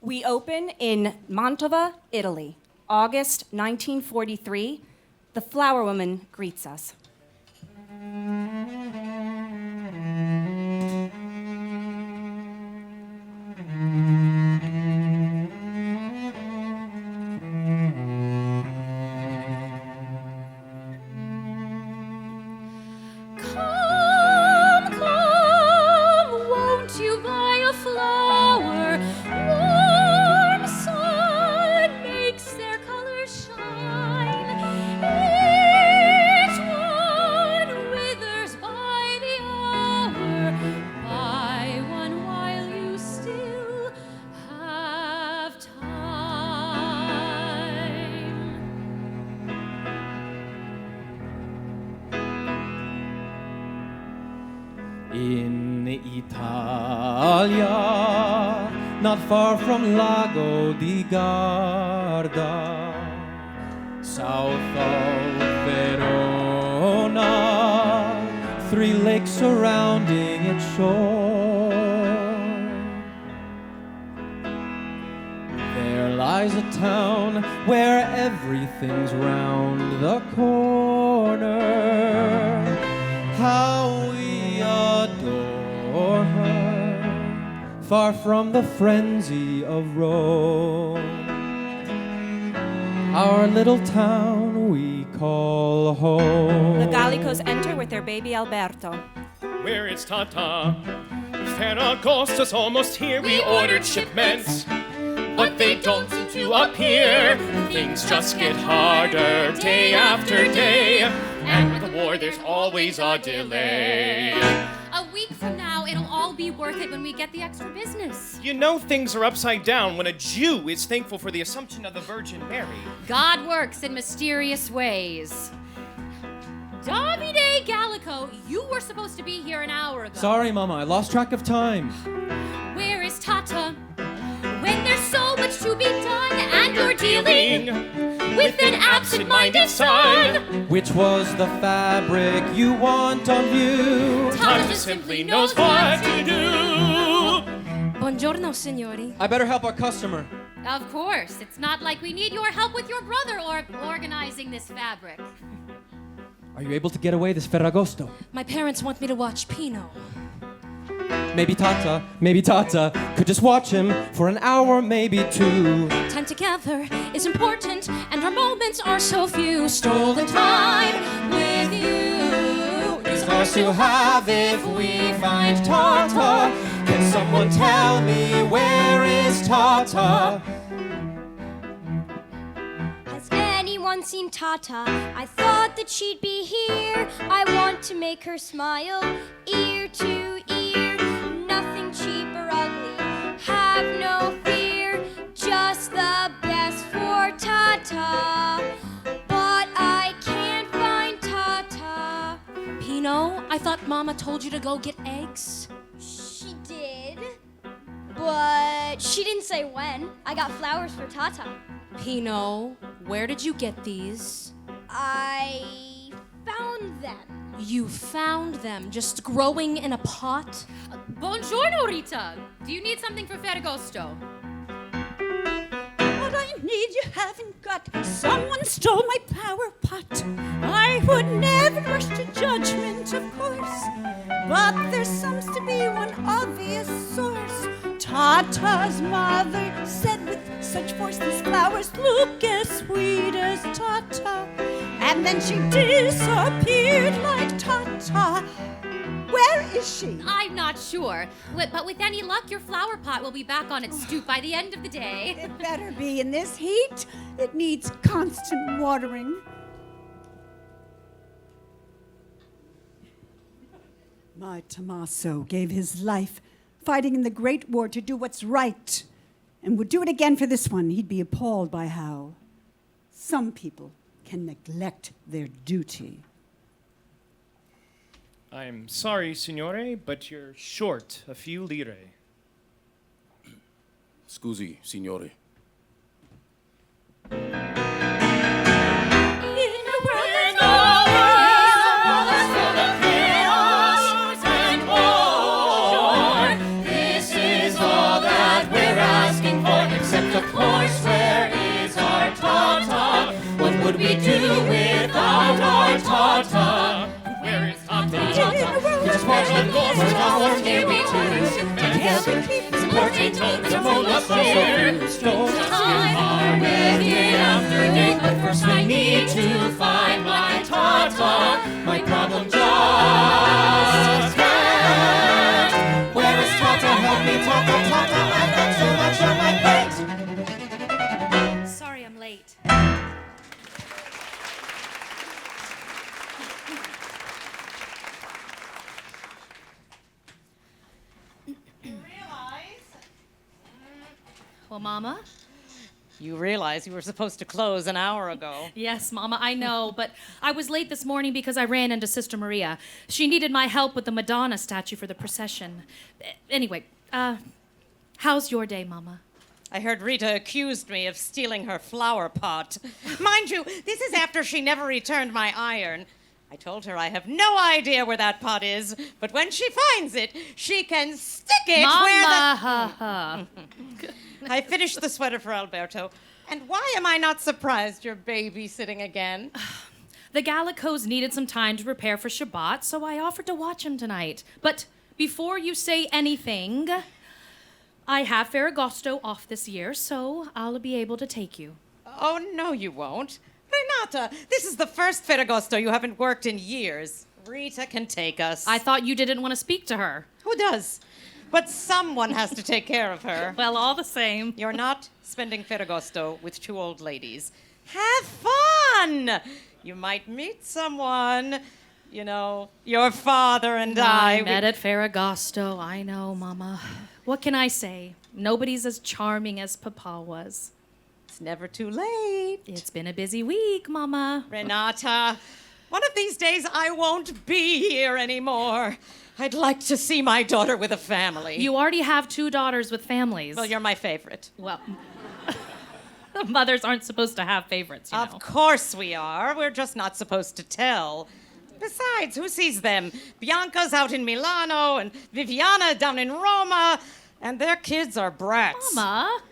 We open in Mantova, Italy, August 1943. The flower woman greets us. In Italia, not far from Lago di Garda, south of Verona, 3 lakes surrounding its shore. There lies a town where everything's round the corner. How we adore her, far from the frenzy of Rome. Our little town we call home. The Gallicos enter with their baby Alberto. Where is Tata? Ferragosto's almost here. We ordered shipments, but they don't seem to appear. Things just get harder day after day, and with the war there's always a delay. A week from now, it'll all be worth it when we get the extra business. You know things are upside down when a Jew is thankful for the Assumption of the Virgin Mary. God works in mysterious ways. Davide Gallico, you were supposed to be here an hour ago. Sorry, Mama, I lost track of time. Where is Tata? When there's so much to be done and you're dealing with an absent-minded son. Which was the fabric you want on view? Tata just simply knows what to do. Buongiorno, signori. I better help our customer. Of course, it's not like we need your help with your brother or organizing this fabric. Are you able to get away this Ferragosto? My parents want me to watch Pino. Maybe Tata could just watch him for an hour, maybe 2. Time together is important, and our moments are so few. Stolen time with you is ours to have if we find Tata. Can someone tell me where is Tata? Has anyone seen Tata? I thought that she'd be here. I want to make her smile ear to ear. Nothing cheap or ugly, have no fear. Just the best for Tata. But I can't find Tata. Pino, I thought Mama told you to go get eggs. She did, but she didn't say when. I got flowers for Tata. Pino, where did you get these? I found them. You found them just growing in a pot? Buongiorno, Rita. Do you need something for Ferragosto? What I need you haven't got. Someone stole my flower pot. I would never rush to judgment, of course, but there seems to be one obvious source. Tata's mother said with such force these flowers look as sweet as Tata. And then she disappeared like Tata. Where is she? I'm not sure, but with any luck, your flower pot will be back on its stoop by the end of the day. It better be in this heat. It needs constant watering. My Tommaso gave his life fighting in the Great War to do what's right, and would do it again for this one. He'd be appalled by how some people can neglect their duty. I'm sorry, signore, but you're short a few lire. Scusi, signore. This is all that we're asking for. course I need to find my Tata. My problem just can't. Where is Tata? Help me, Tata, Tata. I've got so much on my plate. Sorry I'm late. Well, Mama? You realize you were supposed to close an hour ago. Yes, Mama, I know, but I was late this morning because I ran into Sister Maria. She needed my help with the Madonna statue for the procession. Anyway, how's your day, Mama? I heard Rita accused me of stealing her flower pot. Mind you, this is after she never returned my iron. I told her I have no idea where that pot is, but when she finds it, she can stick it where Mama, I finished the sweater for Alberto. And why am I not surprised you're babysitting again? The Gallicos needed some time to prepare for Shabbat, so I offered to watch him tonight. But before you say anything, I have Ferragosto off this year, so I'll be able to take you. Oh, no, you won't. Renata, this is the first Ferragosto you haven't worked in years. Rita can take us. I thought you didn't want to speak to her. Who does? But someone has to take care of her. Well, all the same. You're not spending Ferragosto with two old ladies. Have fun! You might meet someone. You know, your father and I. Met at Ferragosto. I know, Mama. What can I say? Nobody's as charming as Papa was. It's never too late. It's been a busy week, Mama. Renata, one of these days I won't be here anymore. I'd like to see my daughter with a family. You already have 2 daughters with families. Well, you're my favorite. Well, mothers aren't supposed to have favorites, you know. Of course we are. We're just not supposed to tell. Besides, who sees them? Bianca's out in Milano and Viviana down in Roma, and their kids are brats. Mama.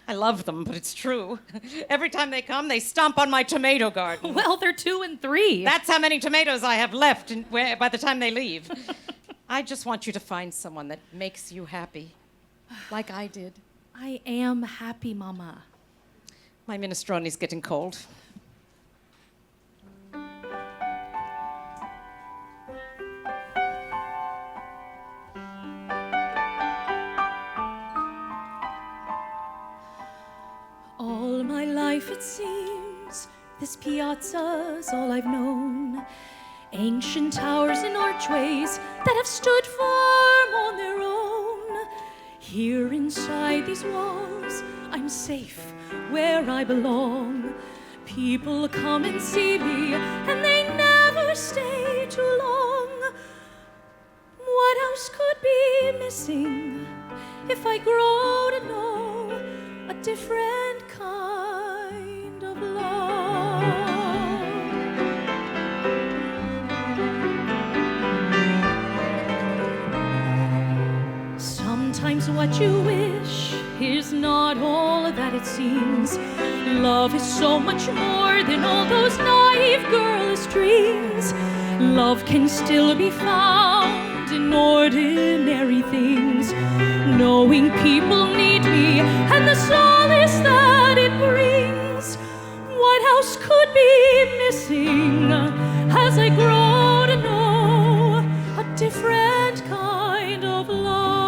I love them, but it's true. Every time they come, they stomp on my tomato garden. Well, they're 2 and 3. That's how many tomatoes I have left by the time they leave. I just want you to find someone that makes you happy, like I did. I am happy, Mama. My minestrone's getting cold. All my life it seems this piazza's all I've known. Ancient towers and archways that have stood firm on their own. Here inside these walls, I'm safe where I belong. People come and see me, and they never stay too long. What else could be missing if I grow to know a different kind of love? Sometimes what you wish is not all that it seems. Love is so much more than all those naive girlish dreams. Love can still be found in ordinary things. Knowing people need me and the solace that it brings. What else could be missing as I grow to know a different kind of love?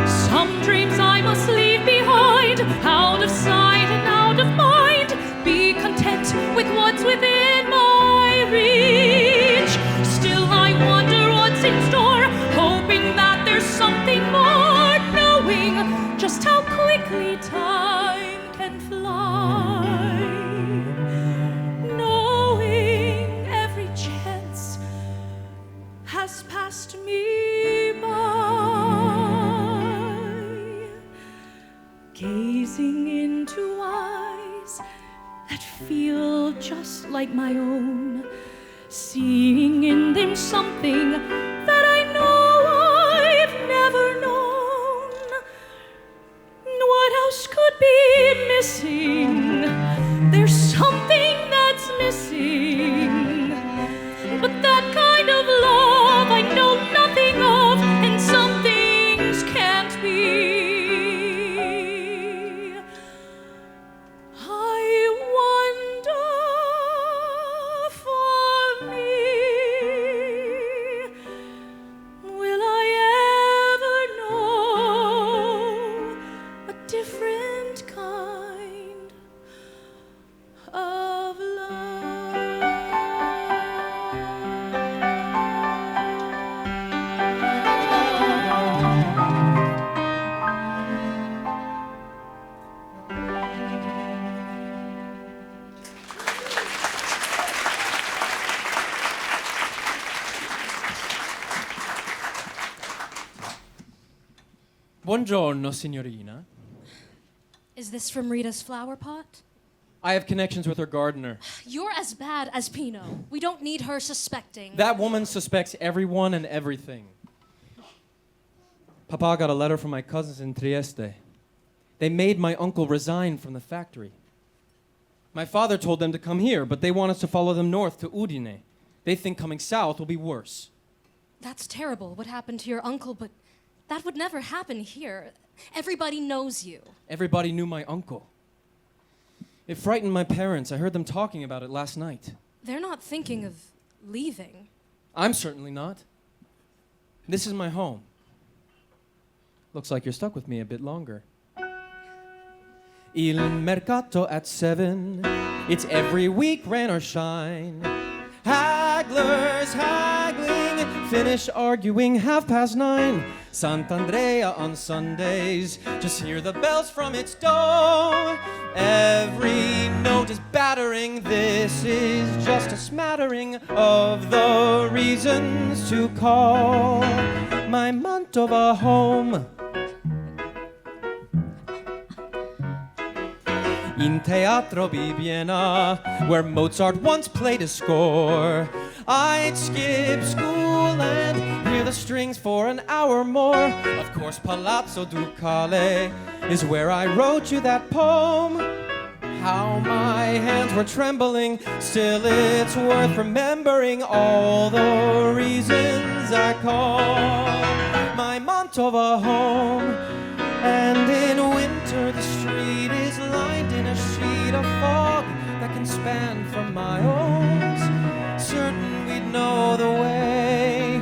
Some dreams I must leave behind, out of sight and out of mind. Be content with what's within my reach. Still I wonder what's in store, hoping that there's something more, knowing just how quickly time can fly, knowing every chance has passed me by, gazing into eyes that feel just like my own, seeing in them something that I know I've never known. What else could be missing? There's something that's missing, but that kind of love I know nothing of, and some things can't be. Buongiorno, signorina. Is this from Rita's flower pot? I have connections with her gardener. You're as bad as Pino. We don't need her suspecting. That woman suspects everyone and everything. Papa got a letter from my cousins in Trieste. They made my uncle resign from the factory. My father told them to come here, but they want us to follow them north to Udine. They think coming south will be worse. That's terrible, what happened to your uncle, but that would never happen here. Everybody knows you. Everybody knew my uncle. It frightened my parents. I heard them talking about it last night. They're not thinking of leaving. I'm certainly not. This is my home. Looks like you're stuck with me a bit longer. Il mercato at 7. It's every week, rain or shine. Hagglers haggling, finish arguing 9:30. Sant'Andrea on Sundays, just hear the bells from its dome. Every note is battering, this is just a smattering of the reasons to call my Mantova home. In Teatro Bibiena, where Mozart once played a score, I'd skip school and hear the strings for an hour more. Of course, Palazzo Ducale is where I wrote you that poem. How my hands were trembling, still it's worth remembering all the reasons I call my Mantova home. And in winter the street is lined in a sheet of fog that can span from miles. Certain we'd know the way,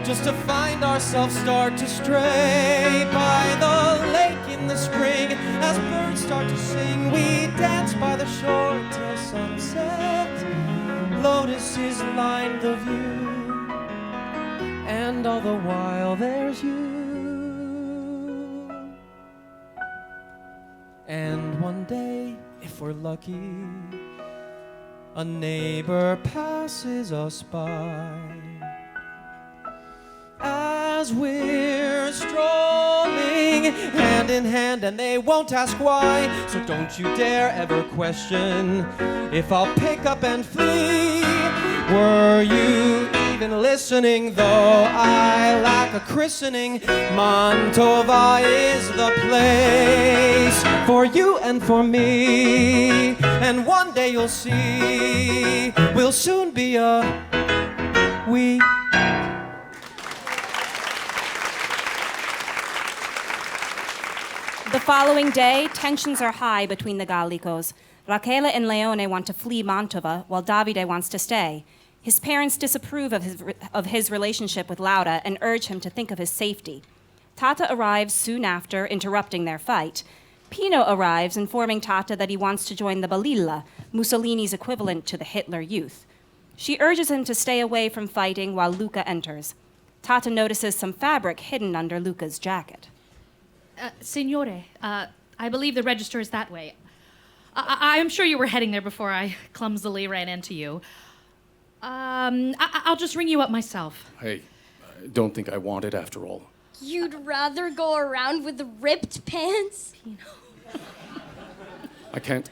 just to find ourselves start to stray by the lake in the spring. As birds start to sing, we dance by the shore till sunset. Lotuses line the view, and all the while there's you. And one day, if we're lucky, a neighbor passes us by. As we're strolling hand in hand, and they won't ask why. So don't you dare ever question if I'll pick up and flee. Were you even listening? Though I lack a christening, Mantova is the place for you and for me. And one day you'll see, we'll soon be a we. The following day, tensions are high between the Gallicos. Rachele and Leone want to flee Mantova, while Davide wants to stay. His parents disapprove of his relationship with Lyda and urge him to think of his safety. Tata arrives soon after, interrupting their fight. Pino arrives, informing Tata that he wants to join the Balilla, Mussolini's equivalent to the Hitler Youth. She urges him to stay away from fighting while Luca enters. Tata notices some fabric hidden under Luca's jacket. Signore, I believe the register is that way. I'm sure you were heading there before I clumsily ran into you. I'll just ring you up myself. Hey, I don't think I want it after all. You'd rather go around with the ripped pants? I can't.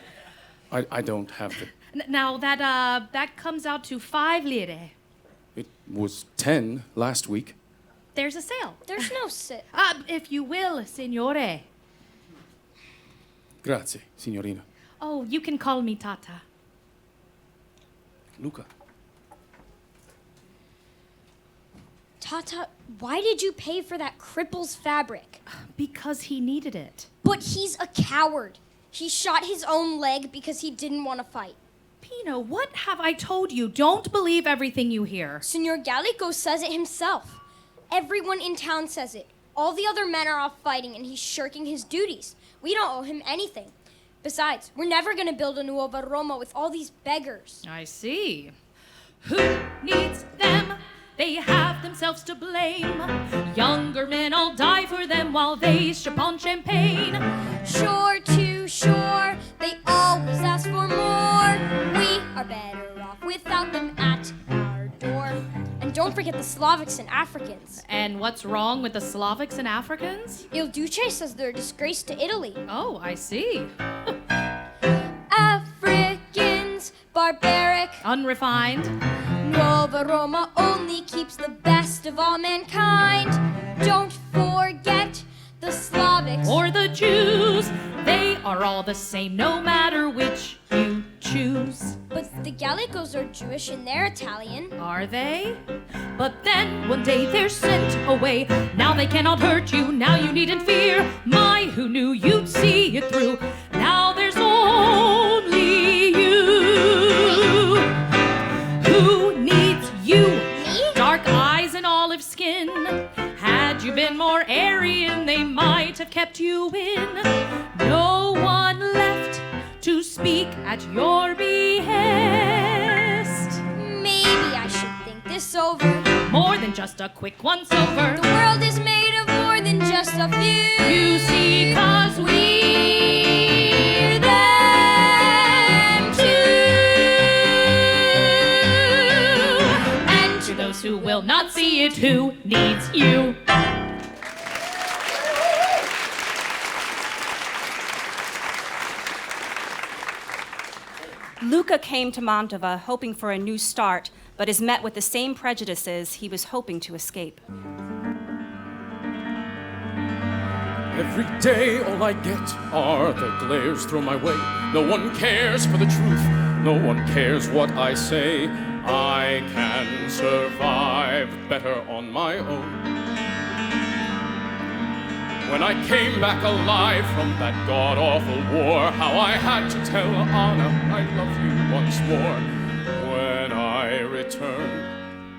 I don't have the... Now, that comes out to 5 lire. It was 10 last week. There's a sale. There's no sit. If you will, signore. Grazie, signorina. Oh, you can call me Tata. Luca. Tata, why did you pay for that cripple's fabric? Because he needed it. But he's a coward. He shot his own leg because he didn't want to fight. Pino, what have I told you? Don't believe everything you hear. Senor Gallico says it himself. Everyone in town says it. All the other men are off fighting and he's shirking his duties. We don't owe him anything. Besides, we're never going to build a Nuova Roma with all these beggars. I see. Who needs them? They have themselves to blame. Younger men all die for them while they sip on champagne. Shore to shore, they always ask for more. We are better off without them at our door. And don't don't forget the Slavics and Africans. And what's wrong with the Slavics and Africans? Il Duce says they're a disgrace to Italy. Oh, I see. Africans, barbaric, Unrefined. Nuova Roma only keeps the best of all mankind. Don't forget the Slavics Or the Jews. They are all the same, no matter which you choose. But the Gallicos are Jewish and they're Italian. Are they? But then one day they're sent away. Now they cannot hurt you, now you needn't fear. My, who knew you'd see it through? Now there's only you. Who needs you? Me? Dark eyes and olive skin. Had you been more Aryan, they might have kept you in. No one left to speak at your behest. Maybe I should think this over. More than just a quick once-over. The world is made of more than just a few. You see, 'cause we're them too. And to those who will not see it, who needs you? Luca came to Mantova hoping for a new start, but is met with the same prejudices he was hoping to escape. Every day all I get are the glares thrown my way. No one cares for the truth, no one cares what I say. I can survive better on my own. When I came back alive from that god-awful war, how I had to tell Anna I love you once more. When I returned,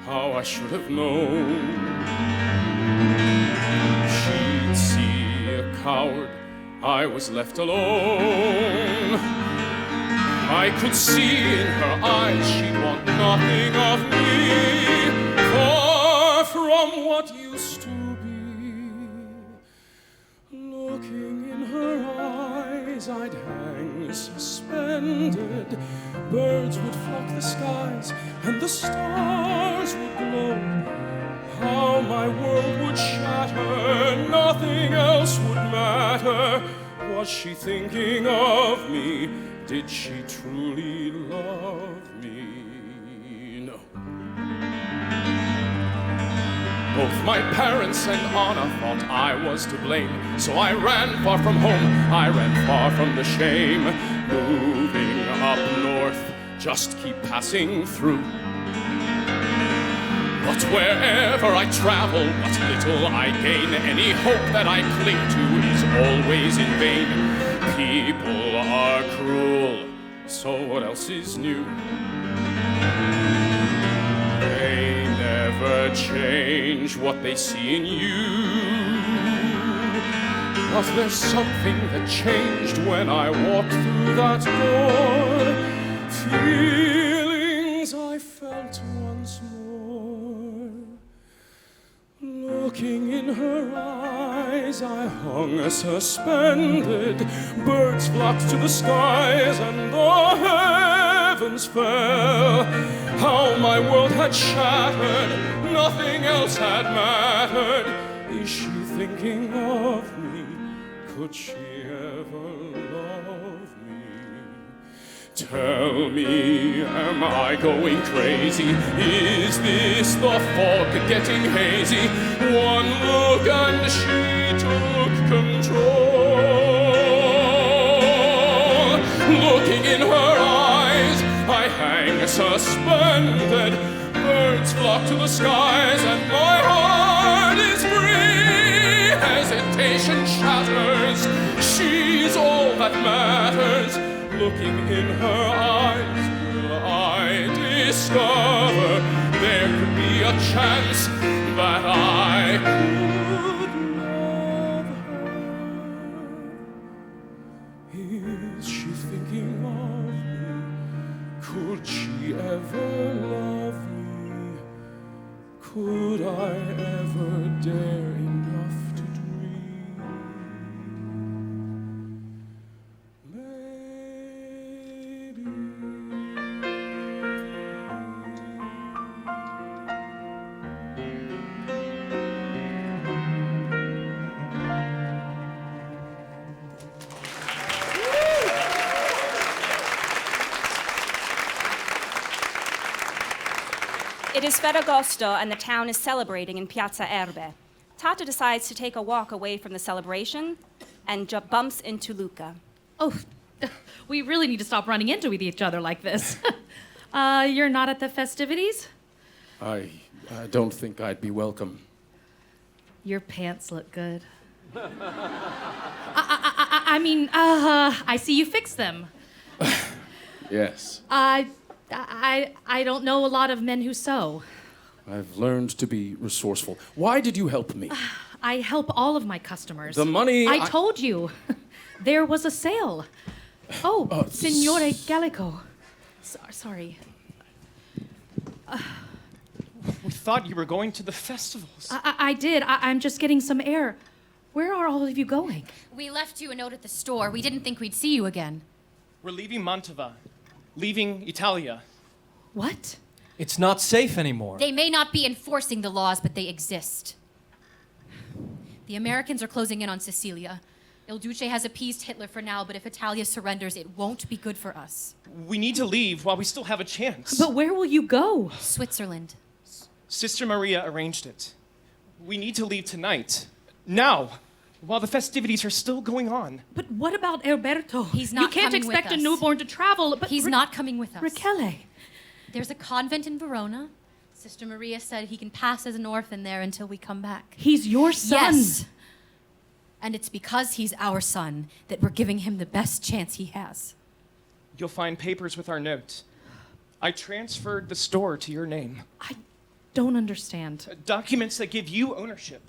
how I should have known. She'd see a coward, I was left alone. I could see in her eyes she'd want nothing of me, far from what used to be. Looking in her eyes, I'd hang suspended. Birds would flock the skies, and the stars would glow. How my world would shatter, nothing else would matter. Was she thinking of me? Did she truly love me? No. Both my parents and Anna thought I was to blame, so I ran far from home, I ran far from the shame. Moving up north, just keep passing through. But wherever I travel, what little I gain, any hope that I cling to is always in vain. People are cruel, so what else is new? They never change what they see in you. But there's something that changed when I walked through that door. Feelings I felt once more. Looking in her eyes, I hung suspended. Birds flocked to the skies and the heavens fell. How my world had shattered, nothing else had mattered. Is she thinking of me? Could she ever love me? Tell me, am I going crazy? Is this the fog getting hazy? One look and she took control. Looking in her eyes, I hang suspended. Birds flock to the skies and my heart is free. Hesitation shatters, she's all that matters. Looking in her eyes, will I discover there could be a chance that I could love her? Is she thinking of me? Could she ever love me? Could I ever dare enough to dream? Maybe. It is Ferragosto, and the town is celebrating in Piazza Erbe. Tata decides to take a walk away from the celebration and bumps into Luca. Oh, we really need to stop running into each other like this. You're not at the festivities? I don't think I'd be welcome. Your pants look good. I see you fixed them. Yes. I don't know a lot of men who sew. I've learned to be resourceful. Why did you help me? I help all of my customers. The money... I told you. There was a sale. Oh, Signore Gallico. Sorry. We thought you were going to the festivals. I did. I'm just getting some air. Where are all of you going? We left you a note at the store. We didn't think we'd see you again. We're leaving Mantova. Leaving Italia. What? It's not safe anymore. They may not be enforcing the laws, but they exist. The Americans are closing in on Sicilia. Il Duce has appeased Hitler for now, but if Italia surrenders, it won't be good for us. We need to leave while we still have a chance. But where will you go? Switzerland. Sister Maria arranged it. We need to leave tonight. Now. While the festivities are still going on. But what about Alberto? He's not You can't coming expect with a us. newborn to travel, but... He's not coming with us. Raquel. There's a convent in Verona. Sister Maria said he can pass as an orphan there until we come back. He's your son. Yes. And it's because he's our son that we're giving him the best chance he has. You'll find papers with our note. I transferred the store to your name. I don't understand. Documents that give you ownership.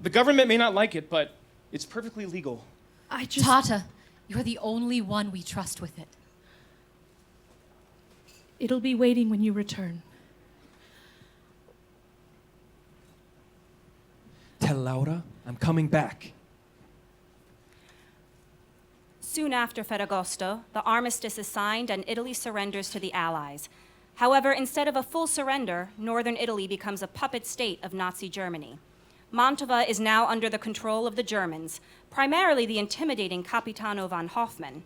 The government may not like it, but it's perfectly legal. Tata, you're the only one we trust with it. It'll be waiting when you return. Tell Laura I'm coming back. Soon after Ferragosto, the armistice is signed and Italy surrenders to the Allies. However, instead of a full surrender, northern Italy becomes a puppet state of Nazi Germany. Mantova is now under the control of the Germans, primarily the intimidating Capitano von Hoffmann.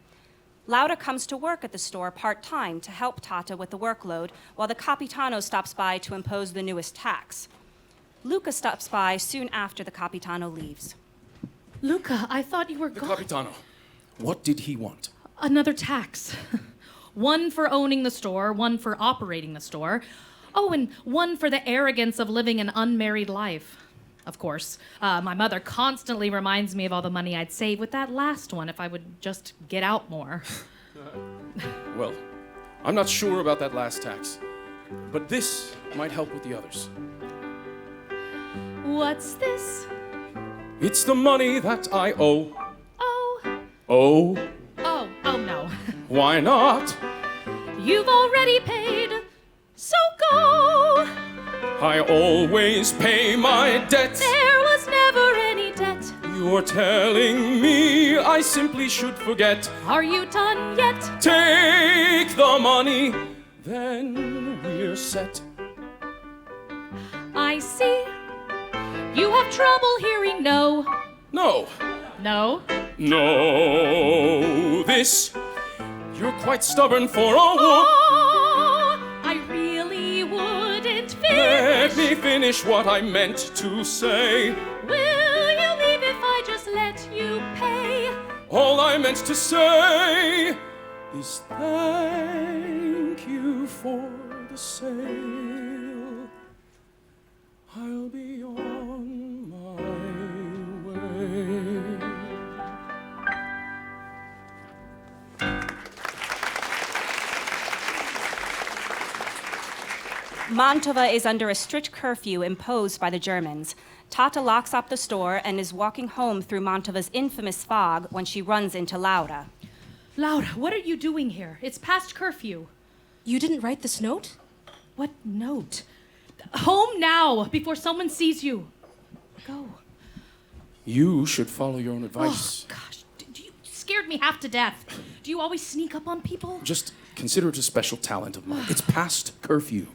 Lyda comes to work at the store part-time to help Tata with the workload, while the Capitano stops by to impose the newest tax. Luca stops by soon after the Capitano leaves. Luca, I thought you were The gone. Capitano. What did he want? Another tax. One for owning the store, one for operating the store. Oh, and one for the arrogance of living an unmarried life. Of course, my mother constantly reminds me of all the money I'd save with that last one if I would just get out more. Well, I'm not sure about that last tax, but this might help with the others. What's this? It's the money that I owe. Oh. Oh, Oh no. why not? You've already paid, so go. I always pay my debts. There was never any debt. You're telling me I simply should forget. Are you done yet? Take the money, then we're set. I see. You have trouble hearing no. No, No? no, this. You're quite stubborn for a woman. Oh, I really wouldn't finish. Let me finish what I meant to say. Will you leave if I just let you pay? All I meant to say is thank you for the sale. I'll be on my way. Mantova is under a strict curfew imposed by the Germans. Tata locks up the store and is walking home through Mantova's infamous fog when she runs into Laura. Laura, what are you doing here? It's past curfew. You didn't write this note? What note? Home now, before someone sees you. Go. You should follow your own advice. Oh, gosh. You scared me half to death. Do you always sneak up on people? Just consider it a special talent of mine. It's past curfew.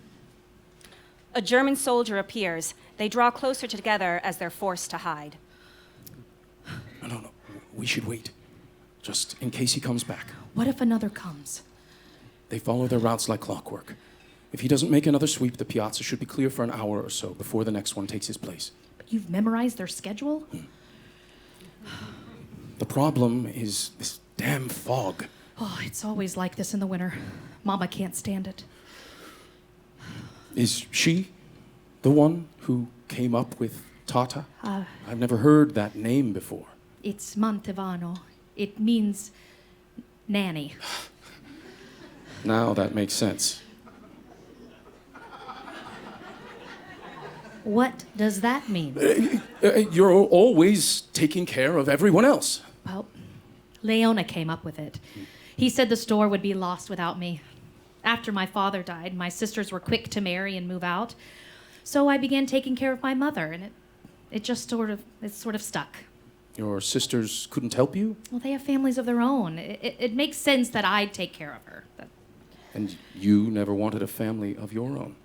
A German soldier appears. They draw closer together as they're forced to hide. No. We should wait. Just in case he comes back. What if another comes? They follow their routes like clockwork. If he doesn't make another sweep, the piazza should be clear for an hour or so before the next one takes his place. But you've memorized their schedule? The problem is this damn fog. Oh, it's always like this in the winter. Mama can't stand it. Is she the one who came up with Tata? I've never heard that name before. It's Mantovano. It means nanny. Now that makes sense. What does that mean? You're always taking care of everyone else. Well, Leona came up with it. He said the store would be lost without me. After my father died, my sisters were quick to marry and move out. So I began taking care of my mother, and it sort of stuck. Your sisters couldn't help you? Well, they have families of their own. It makes sense that I'd take care of her. And you never wanted a family of your own?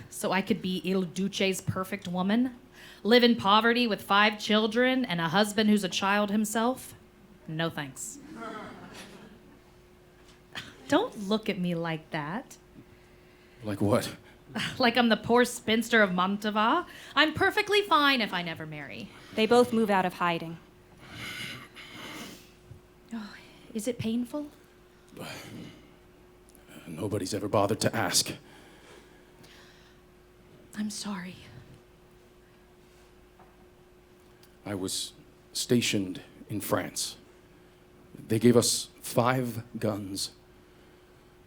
So I could be Il Duce's perfect woman? Live in poverty with 5 children and a husband who's a child himself? No thanks. Don't look at me like that. Like what? Like I'm the poor spinster of Mantova. I'm perfectly fine if I never marry. They both move out of hiding. Oh, is it painful? Nobody's ever bothered to ask. I'm sorry. I was stationed in France. They gave us 5 guns.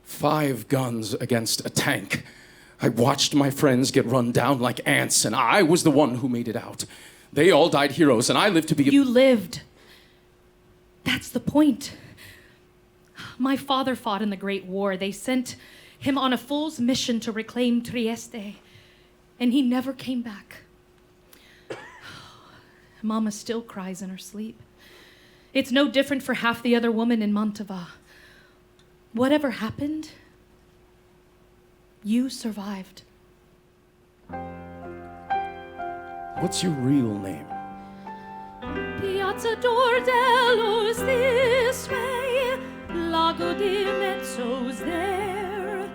5 guns against a tank. I watched my friends get run down like ants, and I was the one who made it out. They all died heroes, and I lived to be... You lived. That's the point. My father fought in the Great War. They sent him on a fool's mission to reclaim Trieste, and he never came back. Mama still cries in her sleep. It's no different for half the other women in Mantova. Whatever happened, you survived. What's your real name? Piazza Dordello's this way, Lago di Mezzo's there.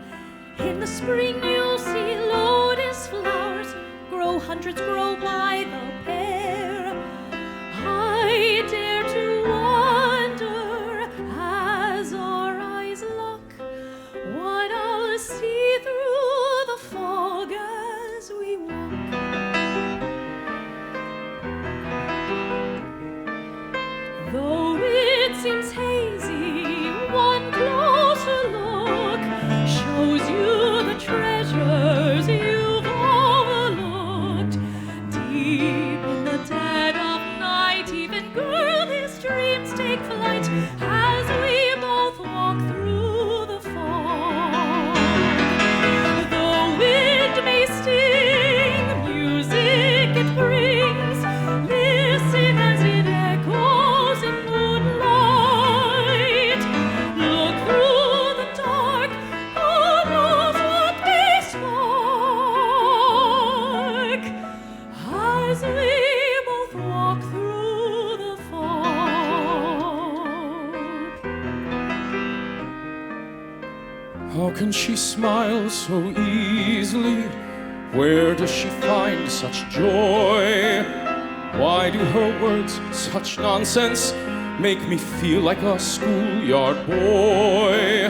In the spring you'll see lotus flowers grow, hundreds grow by the pair. I dare to wonder as our eyes lock what I'll see through the fog as we walk. Though it seems hazy, one closer look shows you the treasures you've overlooked. Deep in the dead of night, even girlish dreams take flight as we both walk through the fog. The wind may sting, music it brings. Listen as it echoes in moonlight. Look through the dark, who knows what may spark as we both walk through the fog. How can she smile so easily? Where does she find such joy? Why do her words, such nonsense, make me feel like a schoolyard boy?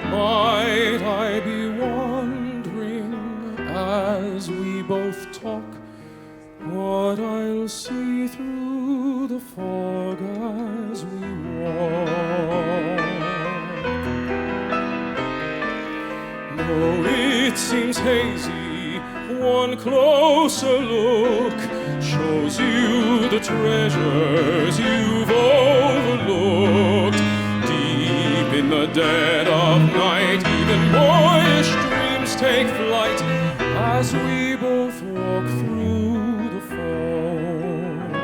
Might I be wondering as we both talk what I'll see through the fog as we walk? Though it seems hazy, one closer look shows you the treasures you've overlooked. Deep in the dead of night, even boyish dreams take flight as we both walk through the fog.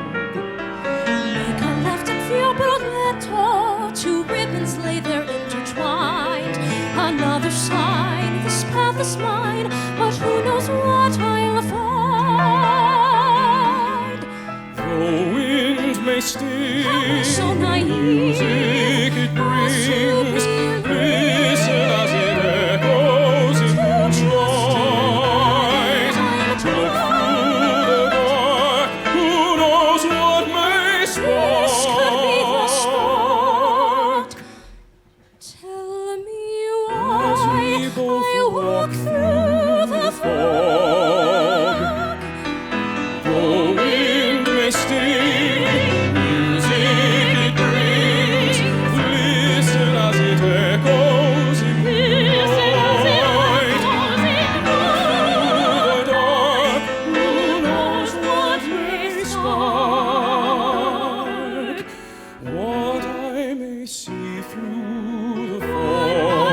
Make a left and feel Broletto, 2 ribbons lay there intertwined. Another sign, this path is mine, but who knows what I'll find. The wind may sting, So naive, music it brings. so Listen as it echoes in moonlight. this could be the spot. Tell me why I walk through the fog. The wind may sting, music it brings. Listen as it echoes in the night. Through the dark, who knows what may spark? What I may see through the fog,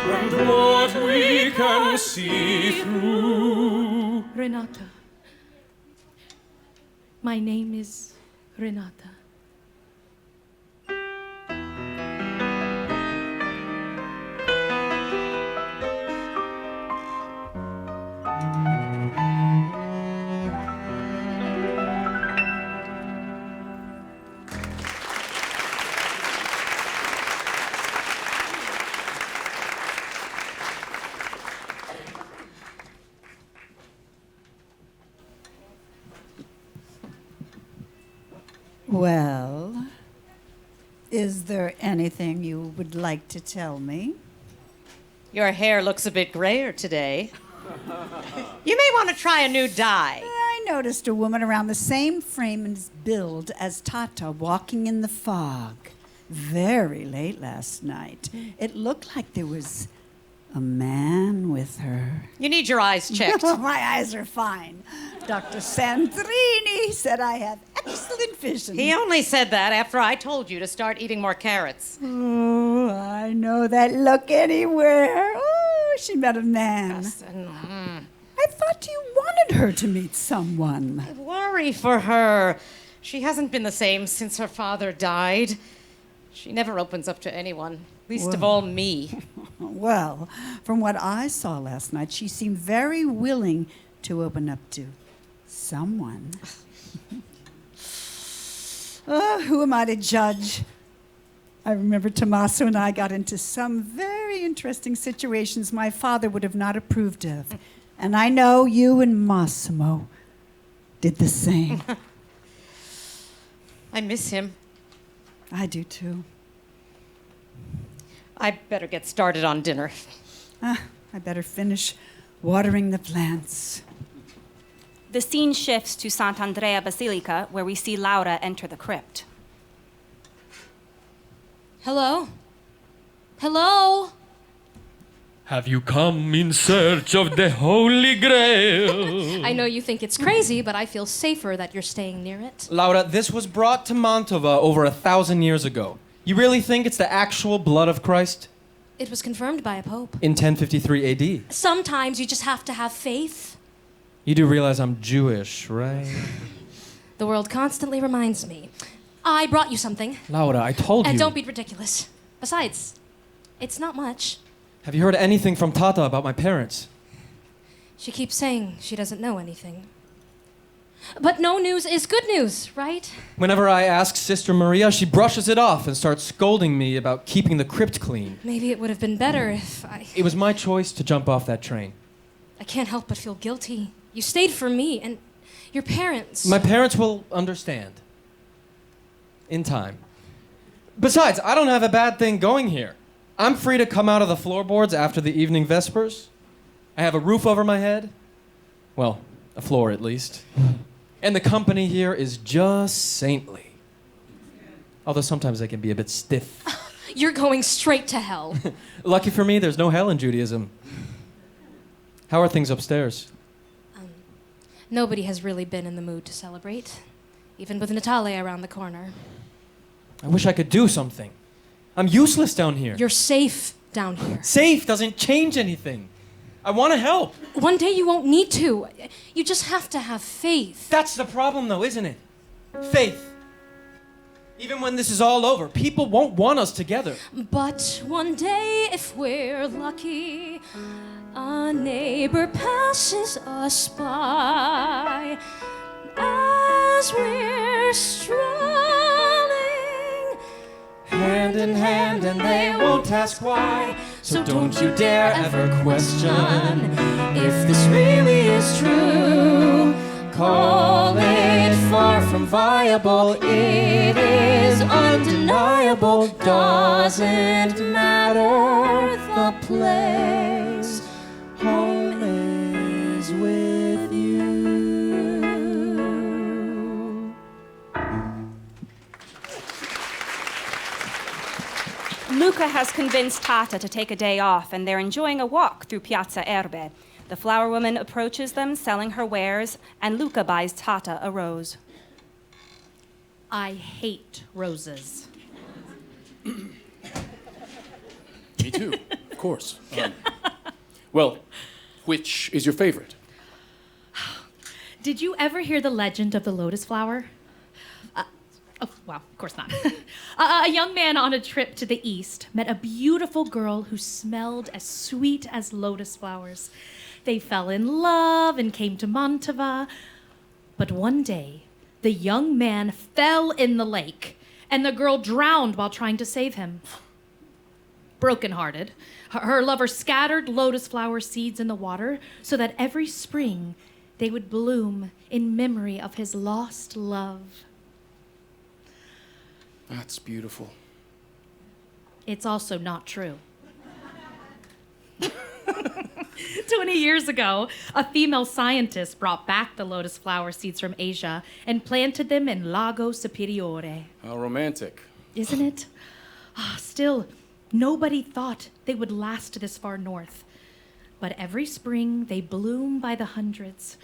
and what we can see through. Renata. My name is Renata. Well, is there anything you would like to tell me? Your hair looks a bit grayer today. You may want to try a new dye. I noticed a woman around the same frame and build as Tata walking in the fog very late last night. It looked like there was a man with her. You need your eyes checked. My eyes are fine. Dr. Sandrini said I have excellent vision. He only said that after I told you to start eating more carrots. Oh, I know that look anywhere. Oh, she met a man. Yes, and, I thought you wanted her to meet someone. I worry for her. She hasn't been the same since her father died. She never opens up to anyone, least of all me. Well, from what I saw last night, she seemed very willing to open up to someone. Who am I to judge? I remember Tommaso and I got into some very interesting situations my father would have not approved of. And I know you and Massimo did the same. I miss him. I do too. I better get started on dinner. I better finish watering the plants. The scene shifts to Sant'Andrea Basilica, where we see Laura enter the crypt. Hello? Hello? Have you come in search of the Holy Grail? I know you think it's crazy, but I feel safer that you're staying near it. Laura, this was brought to Mantova over 1,000 years ago. You really think it's the actual blood of Christ? It was confirmed by a pope. In 1053 AD. Sometimes you just have to have faith. You do realize I'm Jewish, right? The world constantly reminds me. I brought you something. Laura, I told you. And don't be ridiculous. Besides, it's not much. Have you heard anything from Tata about my parents? She keeps saying she doesn't know anything. But no news is good news, right? Whenever I ask Sister Maria, she brushes it off and starts scolding me about keeping the crypt clean. Maybe it would have been better if I... It was my choice to jump off that train. I can't help but feel guilty. You stayed for me, and your parents... My parents will understand. In time. Besides, I don't have a bad thing going here. I'm free to come out of the floorboards after the evening vespers. I have a roof over my head. Well, a floor at least. And the company here is just saintly. Although sometimes they can be a bit stiff. You're going straight to hell. Lucky for me, there's no hell in Judaism. How are things upstairs? Nobody has really been in the mood to celebrate, even with Natalia around the corner. I wish I could do something. I'm useless down here. You're safe down here. Safe doesn't change anything. I want to help. One day you won't need to. You just have to have faith. That's the problem, though, isn't it? Faith. Even when this is all over, people won't want us together. But one day, if we're lucky, a neighbor passes us by as we're strolling hand in hand, and they won't ask why. So don't you dare ever question if this really is true. call it far from viable. It is undeniable. Doesn't matter the place. Home is with you. Luca has convinced Tata to take a day off, and they're enjoying a walk through Piazza Erbe. The flower woman approaches them, selling her wares, and Luca buys Tata a rose. I hate roses. Me too, of course. Well, which is your favorite? Did you ever hear the legend of the lotus flower? Oh, well, of course not. A young man on a trip to the east met a beautiful girl who smelled as sweet as lotus flowers. They fell in love and came to Mantova. But one day, the young man fell in the lake, and the girl drowned while trying to save him. Brokenhearted, her lover scattered lotus flower seeds in the water so that every spring they would bloom in memory of his lost love. That's beautiful. It's also not true. 20 years ago, a female scientist brought back the lotus flower seeds from Asia and planted them in Lago Superiore. How romantic. Isn't it? Still, nobody thought they would last this far north. But every spring, they bloom by the hundreds.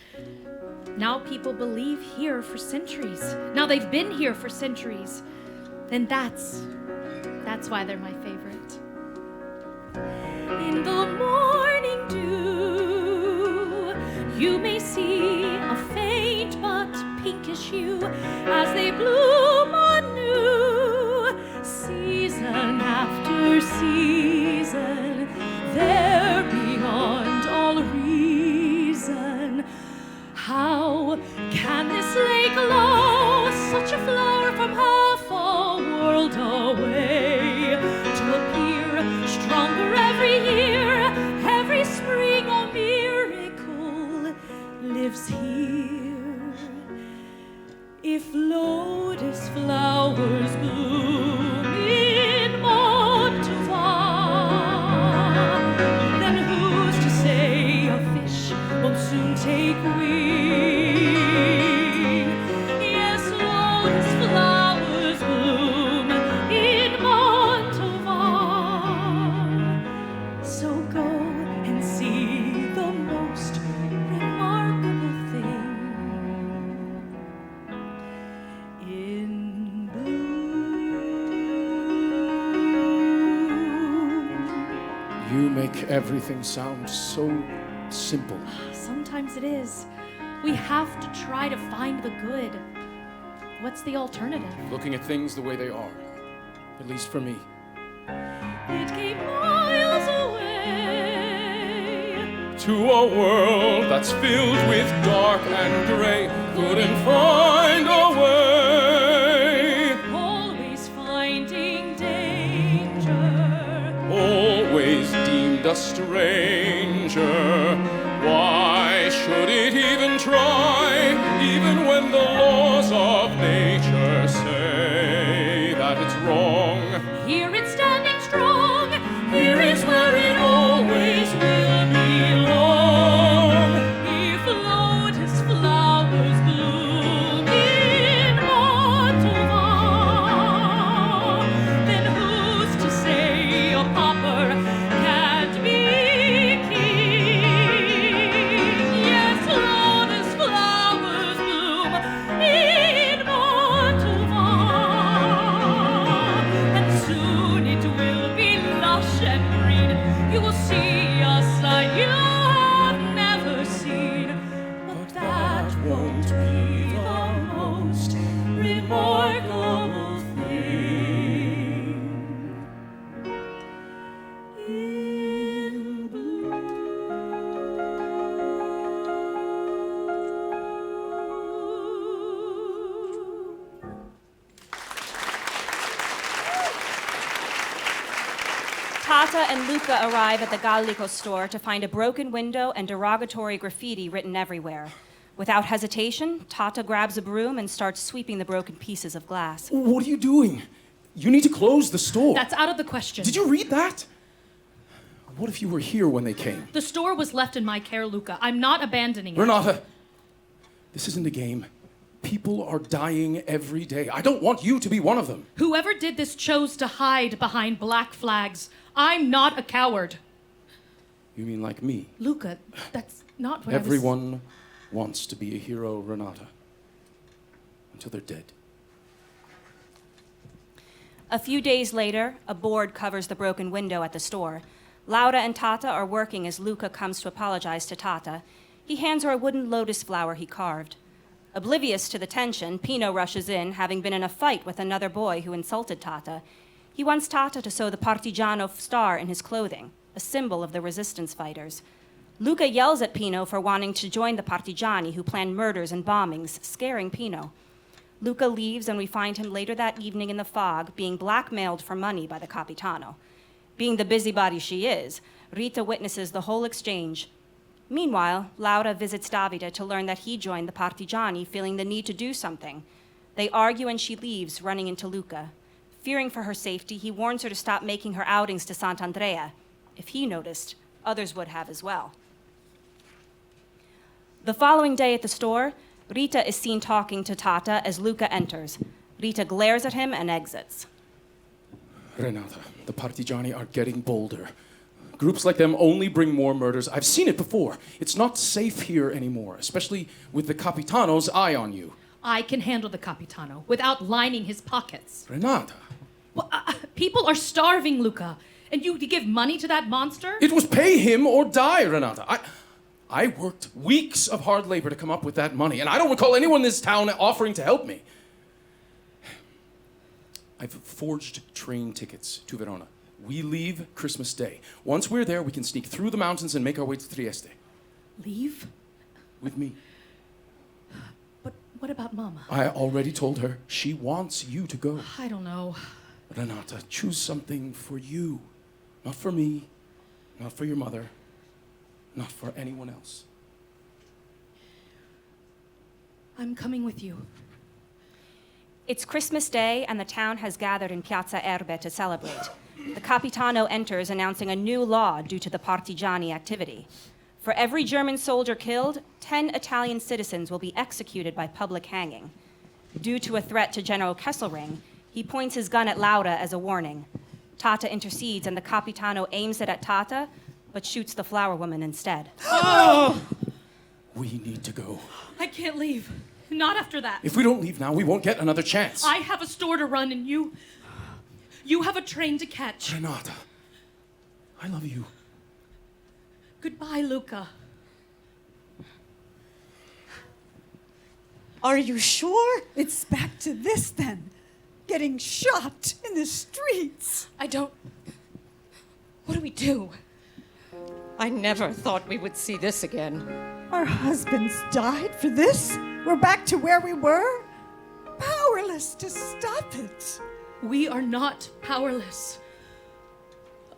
Now people believe here for centuries. Now they've been here for centuries. And that's why they're my favorite. In the morning dew, you may see a faint but pinkish hue as they bloom anew. Season after season, they're beyond all reason. How can this lake allow such a flower from half a world away to appear stronger every year? Every spring a miracle lives here. If lotus flowers bloom in Mantova, then who's to say a fish won't soon take wing? Yes, lotus flowers bloom in Mantova. So go and see the most remarkable thing in bloom. You make everything sound so simple. Sometimes it is. We have to try to find the good. What's the alternative? Looking at things the way they are. At least for me. It came miles away To a world that's filled with dark and gray. Couldn't find a way. always finding danger. Always deemed a stranger. Why should it even try? Even when the laws of nature say that it's wrong. Here it's standing strong. Here is where it always will belong. If lotus flowers bloom in Mantova, then who's to say a pauper can't be king? Yes, lotus flowers bloom in Mantova, and soon it will be lush and green. You will see a sight you have never seen. But that won't be the most remarkable thing in bloom. Tata and Luca arrive at the Gallico store to find a broken window and derogatory graffiti written everywhere. Without hesitation, Tata grabs a broom and starts sweeping the broken pieces of glass. What are you doing? You need to close the store. That's out of the question. Did you read that? What if you were here when they came? The store was left in my care, Luca. I'm not abandoning it. Renata, this isn't a game. People are dying every day. I don't want you to be one of them. Whoever did this chose to hide behind black flags. I'm not a coward. You mean like me? Luca, that's not what Everyone wants to be a hero, Renata. Until they're dead. A few days later, a board covers the broken window at the store. Lyda and Tata are working as Luca comes to apologize to Tata. He hands her a wooden lotus flower he carved. Oblivious to the tension, Pino rushes in, having been in a fight with another boy who insulted Tata. He wants Tata to sew the Partigiano star in his clothing, a symbol of the resistance fighters. Luca yells at Pino for wanting to join the Partigiani who planned murders and bombings, scaring Pino. Luca leaves, and we find him later that evening in the fog, being blackmailed for money by the Capitano. Being the busybody she is, Rita witnesses the whole exchange. Meanwhile, Laura visits Davide to learn that he joined the Partigiani, feeling the need to do something. They argue and she leaves, running into Luca. Fearing for her safety, he warns her to stop making her outings to Sant'Andrea. If he noticed, others would have as well. The following day at the store, Rita is seen talking to Tata as Luca enters. Rita glares at him and exits. Renata, the Partigiani are getting bolder. Groups like them only bring more murders. I've seen it before. It's not safe here anymore, especially with the Capitano's eye on you. I can handle the Capitano without lining his pockets. Renata. Well, people are starving, Luca. And you give money to that monster? It was pay him or die, Renata. I worked weeks of hard labor to come up with that money, and I don't recall anyone in this town offering to help me. I've forged train tickets to Verona. We leave Christmas Day. Once we're there, we can sneak through the mountains and make our way to Trieste. Leave? With me. But what about Mama? I already told her. She wants you to go. I don't know. Renata, choose something for you. Not for me. Not for your mother. Not for anyone else. I'm coming with you. It's Christmas Day, and the town has gathered in Piazza Erbe to celebrate. The Capitano enters, announcing a new law due to the Partigiani activity. For every German soldier killed, 10 Italian citizens will be executed by public hanging. Due to a threat to General Kesselring, he points his gun at Laura as a warning. Tata intercedes, and the Capitano aims it at Tata, but shoots the flower woman instead. Oh! We need to go. I can't leave. Not after that. If we don't leave now, we won't get another chance. I have a store to run, and you have a train to catch. Renata, I love you. Goodbye, Luca. Are you sure? It's back to this then. Getting shot in the streets. What do we do? I never thought we would see this again. Our husbands died for this? We're back to where we were? Powerless to stop it. We are not powerless.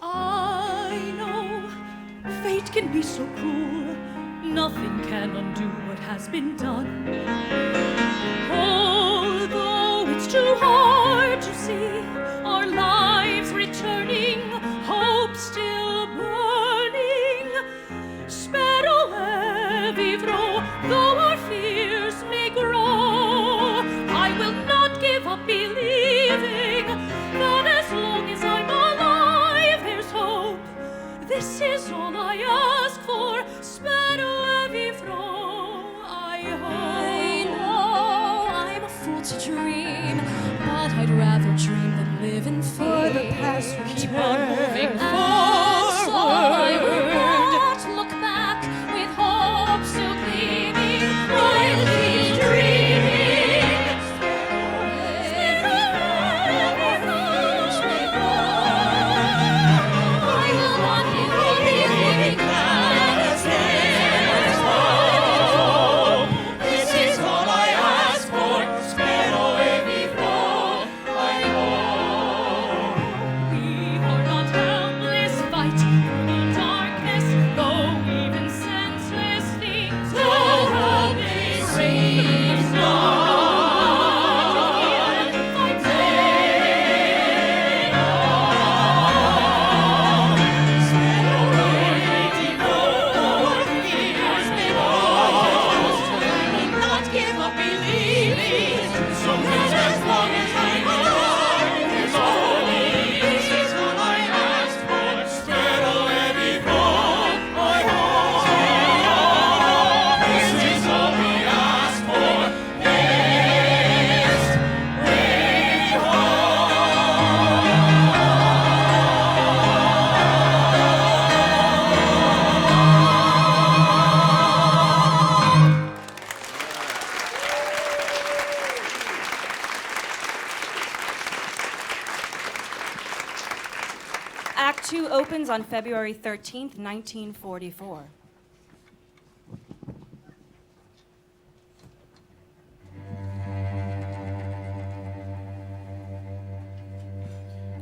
I know fate can be so cruel. Nothing can undo what has been done. Although it's too hard to see our lives returning, hope still burning. Spero e vivrò, though our fears may grow. I will not give up believing that as long as I'm alive, there's hope. This is all I ask for. Spero e vivrò. I know I'm a fool to dream, but I'd rather dream than live in fear. For the past Keep on moving And so I will forward. not look back with hope still gleaming. I'll keep dreaming. I will not be believing that there's hope. This is all I ask for. Spero e vivrò. I know. We are not helpless Act 2 opens on February 13th, 1944.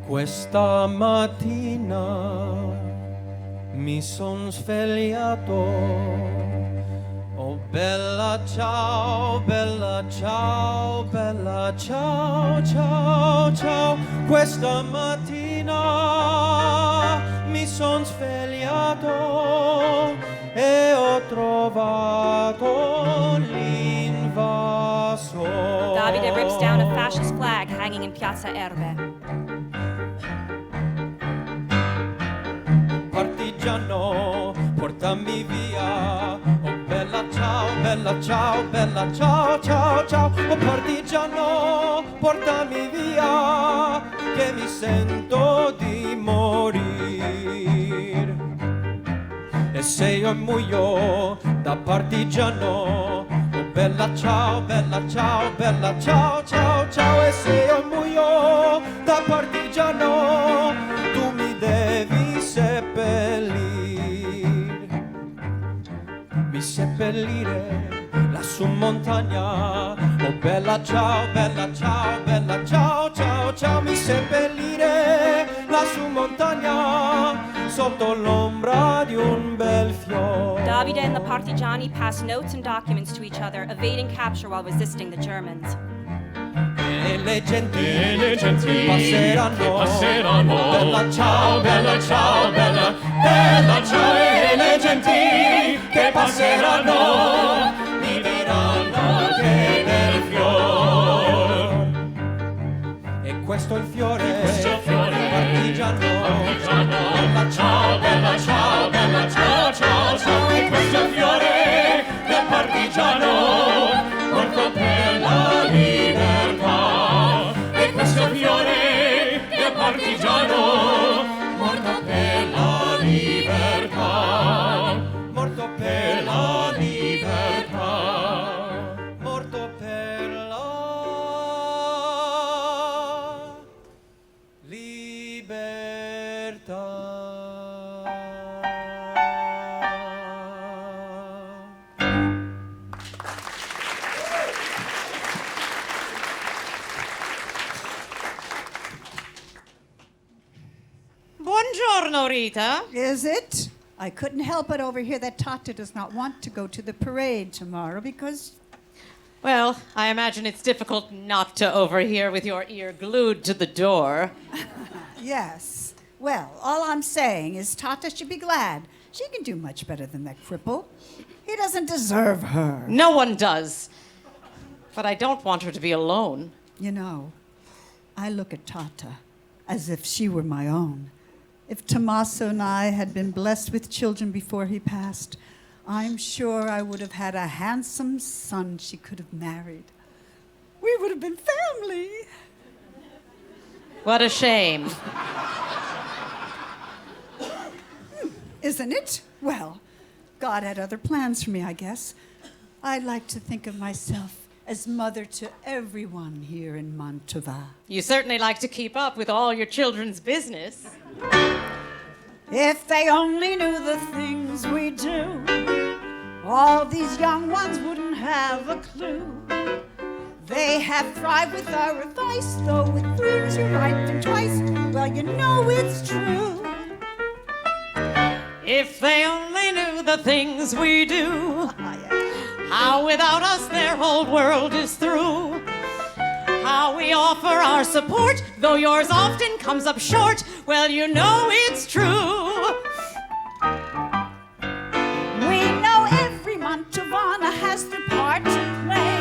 Questa mattina mi son svegliato. Oh bella ciao, bella ciao, bella ciao, ciao, ciao. Questa mattina mi son svegliato e ho trovato l'invasore. Davide rips down a fascist flag hanging in Piazza Erbe. Partigiano, portami via. Oh bella ciao, bella ciao, bella ciao, ciao, ciao. Oh partigiano, portami via, che mi sento di morir. E se io muoio da partigiano, oh bella ciao, bella ciao, bella ciao, ciao, ciao. E se io muoio da partigiano, tu mi devi seppellire, mi seppellire lassù in montagna. Oh bella ciao, bella ciao, bella ciao, ciao, ciao. Mi seppellire lassù in montagna sotto l'ombra di un bel fiore. Davide and the partigiani pass notes and documents to each other, evading capture while resisting the Germans. E le genti passeranno, bella ciao, bella ciao, bella, bella ciao. E le genti che passeranno mi diranno che bel fiore. E questo è il fiore, partigiano. Bella ciao, bella ciao, bella ciao, ciao, ciao. E questo è il fiore del partigiano, morto per la libertà. E questo è il fiore del partigiano, morto per la libertà. Morto per la libertà. Morto per la libertà. Buongiorno, Rita. Is it? I couldn't help but overhear that Tata does not want to go to the parade tomorrow because... Well, I imagine it's difficult not to overhear with your ear glued to the door. Yes. Well, all I'm saying is Tata should be glad. She can do much better than that cripple. He doesn't deserve her. No one does. But I don't want her to be alone. You know, I look at Tata as if she were my own. If Tommaso and I had been blessed with children before he passed, I'm sure I would have had a handsome son she could have married. We would have been family. What a shame. Isn't it? Well, God had other plans for me, I guess. I like to think of myself as mother to everyone here in Mantova. You certainly like to keep up with all your children's business. If they only knew the things we do, all these young ones wouldn't have a clue. They have thrived with our advice, though with things you write them twice. Well, you know it's true. If they only knew the things we do, how without us their whole world is through. How we offer our support, though yours often comes up short. Well, you know it's true. We know every Mantovana has their part to play.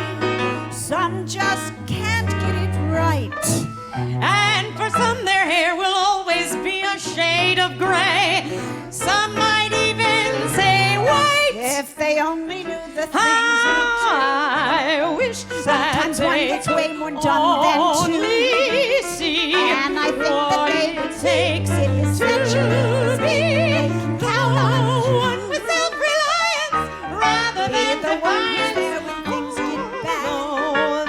Some just can't get it right. And for some their hair will always be a shade of gray. Some might even say white. If they only knew the things I wish sometimes that one they gets way more done than two. only see And I think that they would say takes it is such a to be count on one with self-reliance rather than the the ones there when things get bad.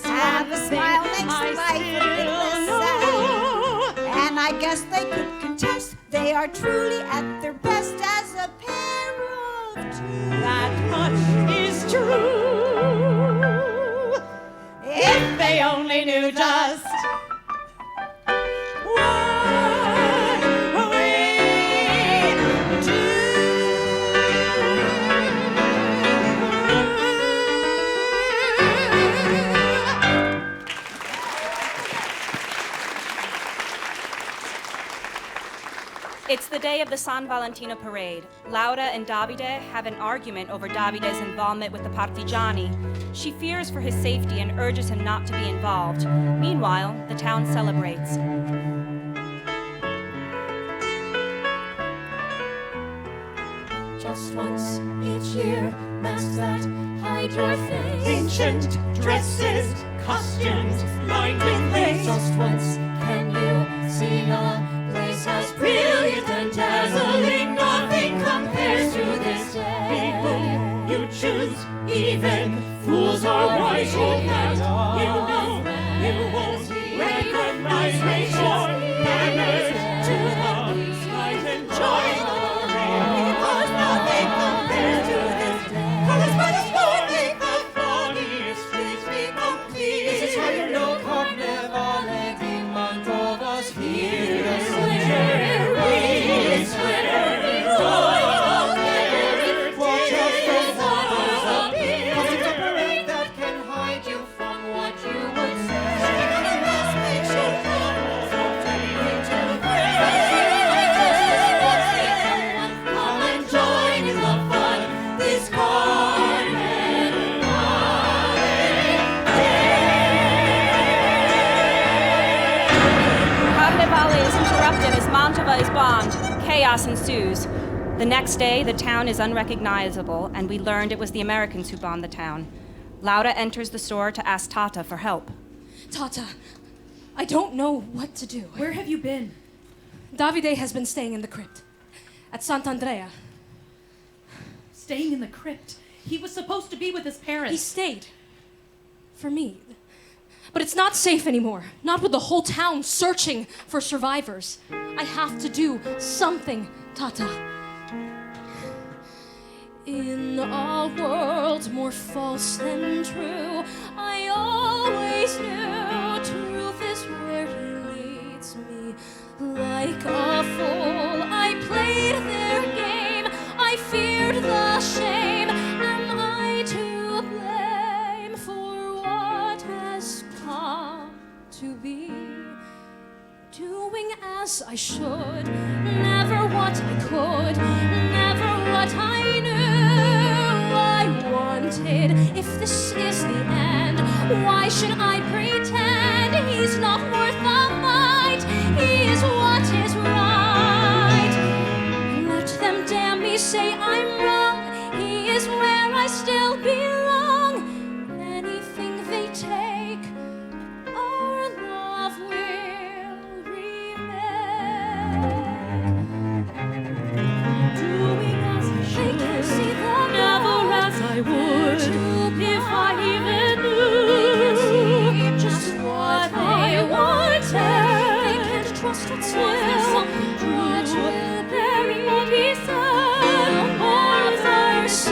Have a smile next to life and a bit less sad. And I guess they could contest They are truly at their best as a pair of two. That much is true. If they only knew just what we do. It's the day of the San Valentino parade. Lyda and Davide have an argument over Davide's involvement with the partigiani. She fears for his safety and urges him not to be involved. Meanwhile, the town celebrates. Just once each year, masks that hide your face. Ancient dresses, costumes lined with lace. Just once can you see a place as brilliant and dazzling? Nothing compares to this day. People you choose, even fools are wise. You know you won't recognize racial banners to the skies and joy. Because nothing compares to this day. Colors by the storm make the foggy streets become clear. This is how you know Carnevale di Mantova's here. Watch out for wonders appear. Cause it's a parade that can hide you from what you would say. Come and join in the fun this Carnevale is interrupted as Mantova is bombed. Chaos ensues. The next day, the town is unrecognizable, and we learned it was the Americans who bombed the town. Lyda enters the store to ask Tata for help. Tata, I don't know what to do. Where have you been? Davide has been staying in the crypt at Sant'Andrea. Staying in the crypt. He was supposed to be with his parents. He stayed. For me. But it's not safe anymore. Not with the whole town searching for survivors. I have to do something, Tata. In a world more false than true, I always knew truth is where he leads me. Like a fool, I played their game. I feared the shame. Am I to blame for what has come to be? Doing as I should, never what I could, never what I knew. I wanted, if this is the end, why should I pretend he's not worth the fight? He is what is right. Let them damn me, say I'm wrong. He is where I still belong. Anything they take, our love will remain. Doing as I should, they can see the never as I would, if I even knew just what I wanted. They can't trust what's will, what will bury what he said, or mercy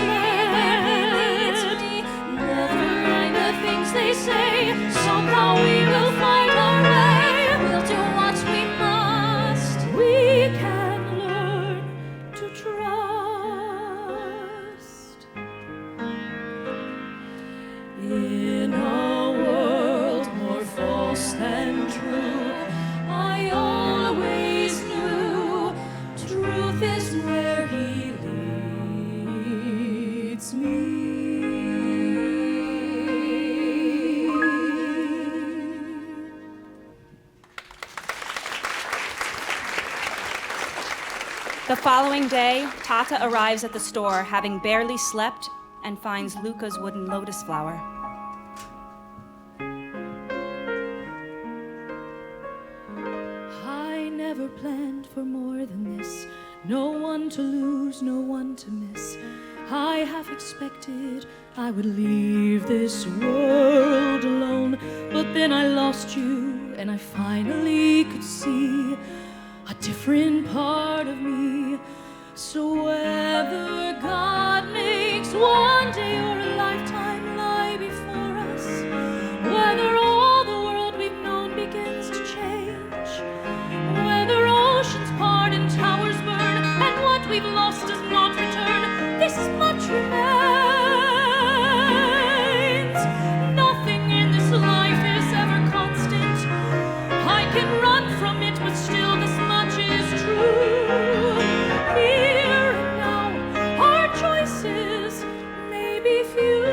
leads me. Never mind the things they say, somehow we will find a way. We'll do what we must. We can learn to trust. In a world more false than true, I always knew truth is where he leads me. The following day, Tata arrives at the store, having barely slept, and finds Luca's wooden lotus flower. I never planned for more than this. No one to lose, no one to miss. I half expected I would leave this world alone, but then I lost you, and I finally could see a different part of me. So whether God makes one day or a lifetime lie before us, whether all the world we've known begins to change, whether oceans part and towers burn, and what we've lost does not return, this much remains. Nothing in this life is ever constant. I can run from it, but still this much is true. Here and now, our choices may be few.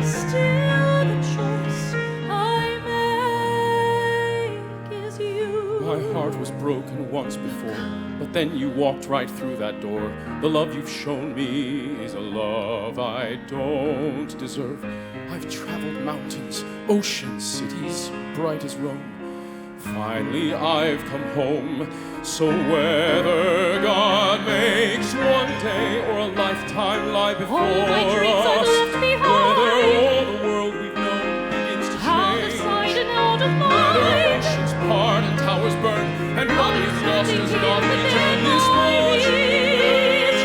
Still, the choice I make is you. My heart was broken once before, but then you walked right through that door. The love you've shown me is a love I don't deserve. I've traveled mountains, oceans, cities, bright as Rome. Finally, I've come home. So whether God makes one day or a lifetime lie before All my dreams are us, left behind. whether all the world we've known begins to Out of change, sight and out of whether mind. oceans part and towers burn, and what we've lost does not return, this much remains.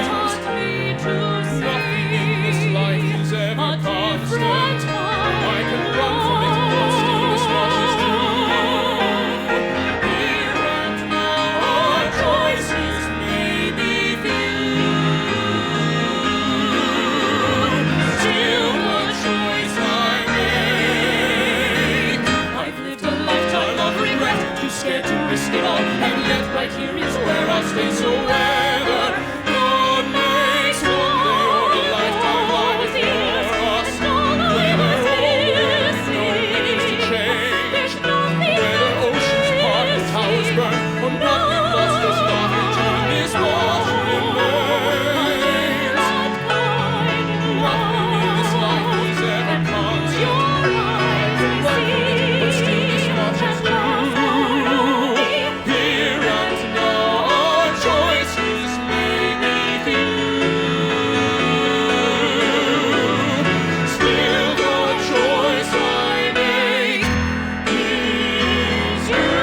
Taught me to Nothing in this life is ever a constant. different I can run from it, but still this much is true. Here and now, our choices may be few. Still the choice I make. I've lived a lifetime of regret, too scared to risk it all, and yet right here is where I'll stay. So whether God makes one day or a lifetime lie before us, whether all the world we've known begins to change, whether oceans part and towers burn, or what we've lost does not return, this much remains. Nothing in this life is ever constant. I can run from it, but still this much is true. Here and now, our choices may be few. Still the choice I make is you.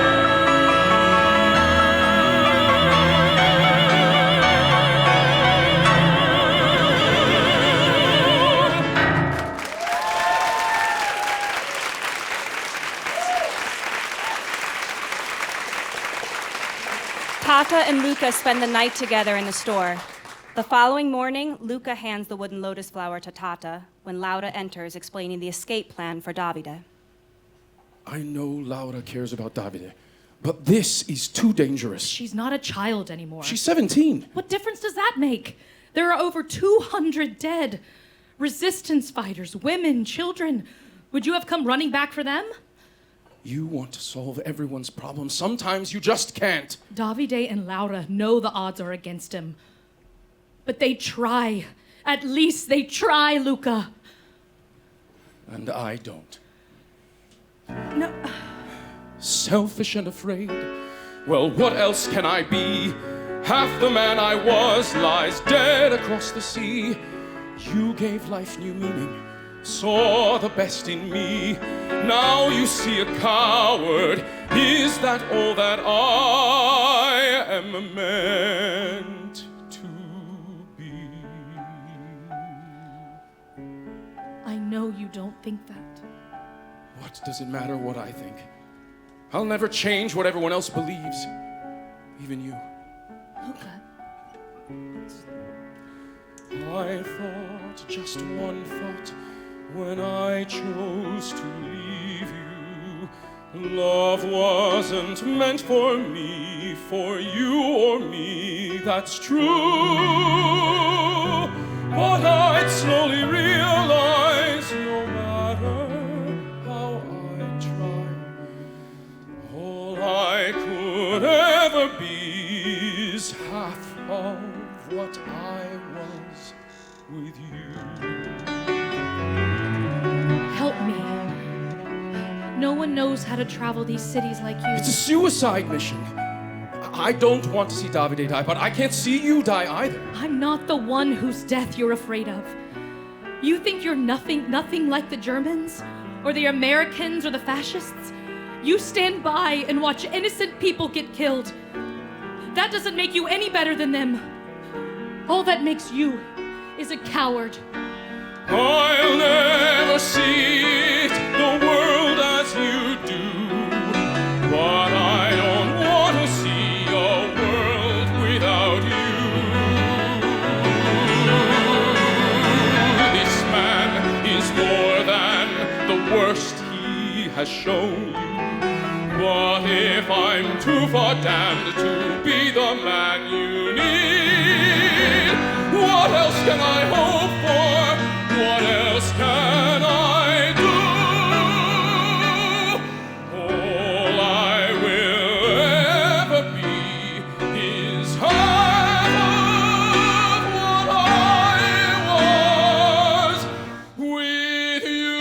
Tata and Luca spend the night together in the store. The following morning, Luca hands the wooden lotus flower to Tata when Lyda enters explaining the escape plan for Davide. I know Laura cares about Davide, but this is too dangerous. She's not a child anymore. She's 17. What difference does that make? There are over 200 dead. Resistance fighters, women, children. Would you have come running back for them? You want to solve everyone's problems. Sometimes you just can't. Davide and Laura know the odds are against him. But they try. At least they try, Luca. And I don't. No. Selfish and afraid. Well, what else can I be? Half the man I was lies dead across the sea. You gave life new meaning, saw the best in me. Now you see a coward. Is that all that I am meant to be? I know you don't think that. What does it matter what I think? I'll never change what everyone else believes, even you. Luca. I thought just one thought when I chose to leave you. Love wasn't meant for me, for you or me, that's true. But I'd slowly realize no matter how I try, all I could ever be is half of what I was with you. Help me. No one knows how to travel these cities like you. It's a suicide mission. I don't want to see Davide die, but I can't see you die either. I'm not the one whose death you're afraid of. You think you're nothing like the Germans, or the Americans, or the fascists? You stand by and watch innocent people get killed. That doesn't make you any better than them. All that makes you is a coward. I'll never see the world as you do, but I don't want to see a world without you. This man is more than the worst he has shown you. What if I'm too far damned to be the man you need? What else can I hope for? What else can I do? All I will ever be is half of what I was with you.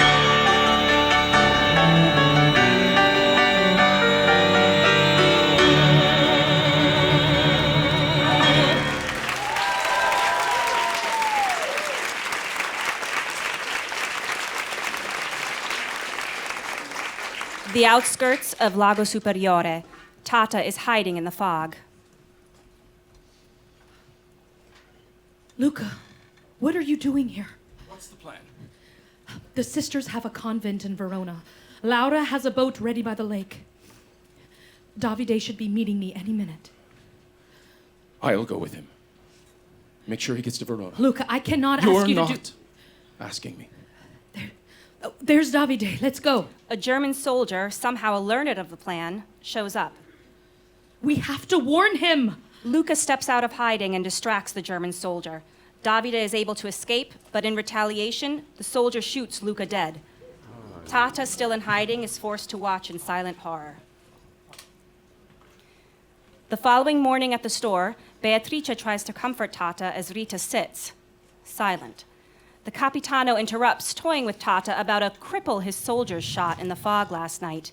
The outskirts of Lago Superiore. Tata is hiding in the fog. Luca, what are you doing here? What's the plan? The sisters have a convent in Verona. Laura has a boat ready by the lake. Davide should be meeting me any minute. I'll go with him. Make sure he gets to Verona. Luca, I cannot You're ask you not to do... asking me. Oh, there's Davide. Let's go. A German soldier, somehow alerted of the plan, shows up. We have to warn him. Luca steps out of hiding and distracts the German soldier. Davide is able to escape, but in retaliation, the soldier shoots Luca dead. Tata, still in hiding, is forced to watch in silent horror. The following morning at the store, Beatrice tries to comfort Tata as Rita sits, silent. The Capitano interrupts, toying with Tata about a cripple his soldiers shot in the fog last night.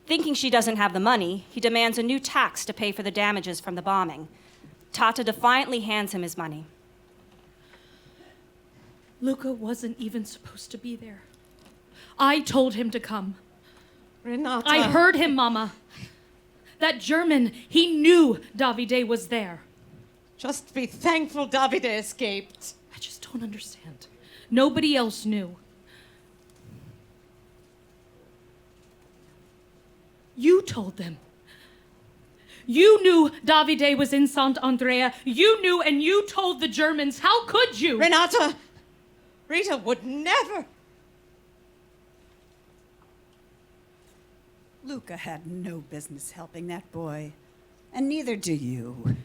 Thinking she doesn't have the money, he demands a new tax to pay for the damages from the bombing. Tata defiantly hands him his money. Luca wasn't even supposed to be there. I told him to come. Renata. I heard him, Mama. That German, he knew Davide was there. Just be thankful Davide escaped. I just don't understand. Nobody else knew. You told them. You knew Davide was in Sant'Andrea. You knew and you told the Germans. How could you? Renata! Rita would never. Luca had no business helping that boy, and neither do you.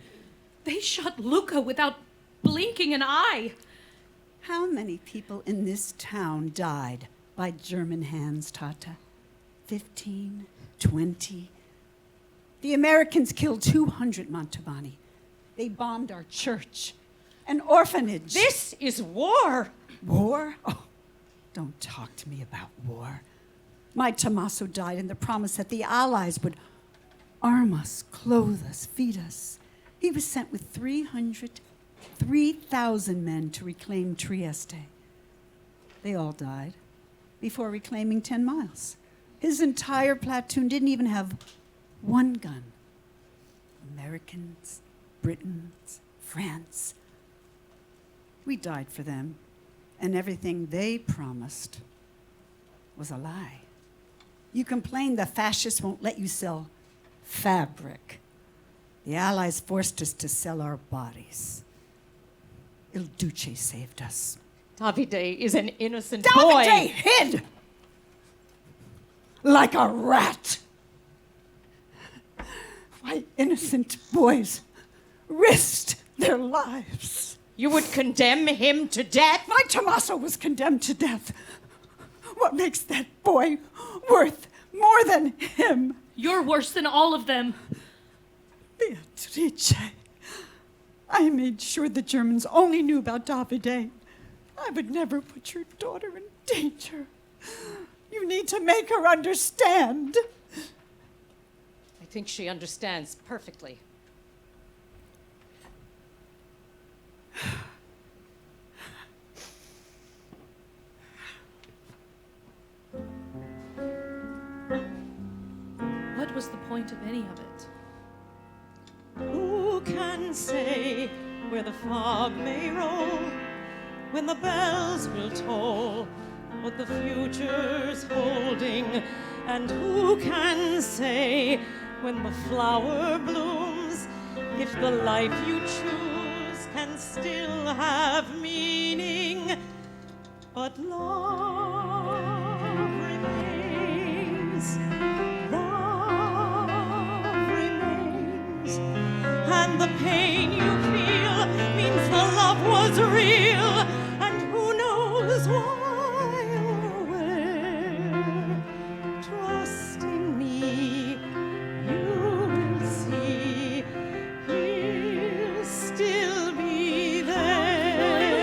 They shot Luca without blinking an eye. How many people in this town died by German hands, Tata? 15, 20? The Americans killed 200 Mantovani. They bombed our church, an orphanage. This is war. War? Oh, don't talk to me about war. My Tommaso died in the promise that the Allies would arm us, clothe us, feed us. He was sent with 3,000 men to reclaim Trieste. They all died before reclaiming 10 miles. His entire platoon didn't even have one gun. Americans, Britons, France. We died for them, and everything they promised was a lie. You complain the fascists won't let you sell fabric. The Allies forced us to sell our bodies. Il Duce saved us. Davide is an innocent Davide boy. hid like a rat. Why innocent boys risked their lives. You would condemn him to death? My Tommaso was condemned to death. What makes that boy worth more than him? You're worse than all of them. Beatrice, I made sure the Germans only knew about Davide. I would never put your daughter in danger. You need to make her understand. I think she understands perfectly. what was the point of any of it? Who can say where the fog may roll, when the bells will toll, what the future's holding? And who can say when the flower blooms, if the life you choose can still have meaning? But love remains, and the pain you feel means the love was real, and who knows why or where. Trust in me, you will see, he'll still be there.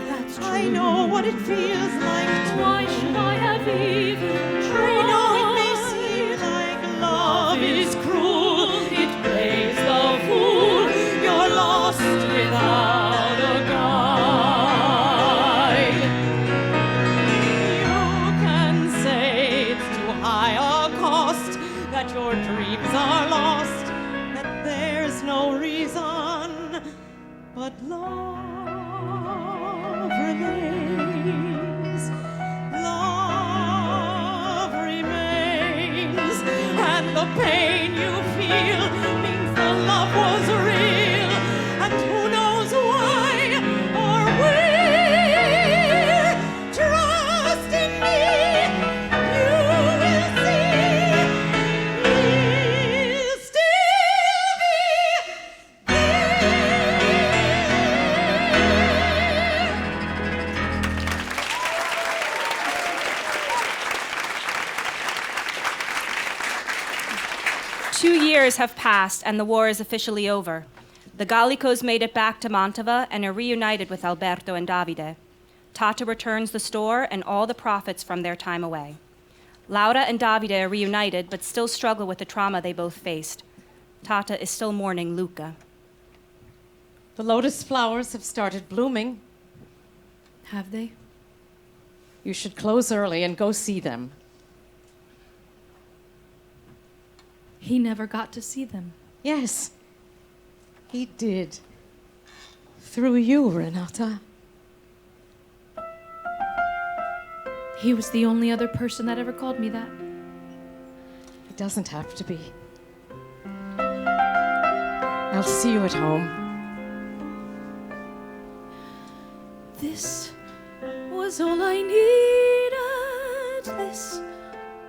That's true. I know what it feels like to. Why should I have even tried? I know it may seem like love is cruel. It plays the fool. You're lost without a guide. You can say it's too high a cost, that your dreams are lost, that there's no reason, but love remains. Love remains, and the pain you feel means the love was real, and who knows why or where. Trust in me, you will see, he'll still be there. 2 years have passed and the war is officially over. The Gallicos made it back to Mantova and are reunited with Alberto and Davide. Tata returns the store and all the profits from their time away. Lyda and Davide are reunited but still struggle with the trauma they both faced. Tata is still mourning Luca. The lotus flowers have started blooming. Have they? You should close early and go see them. He never got to see them. Yes, he did. Through you, Renata. He was the only other person that ever called me that. It doesn't have to be. I'll see you at home. This was all I needed. This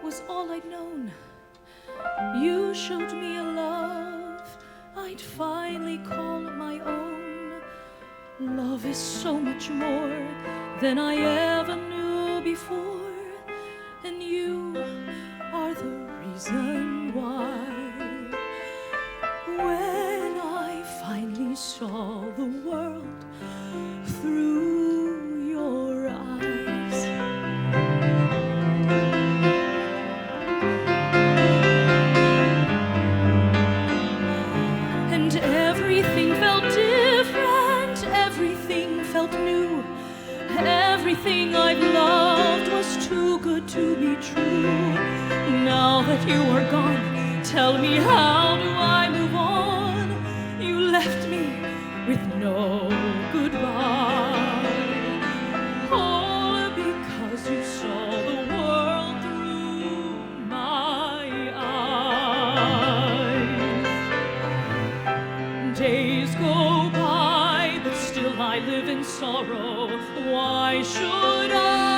was all I'd known. You showed me a love I'd finally call my own. Love is so much more than I ever knew before, and you are the reason why. When I finally saw the world through your eyes, and everything felt different, everything felt new, everything I've loved was too good to be true. Now that you are gone, tell me, how do I move on? You left me with no goodbye, all because you saw the world through my eyes. Days go by, but still I live in sorrow. Why should I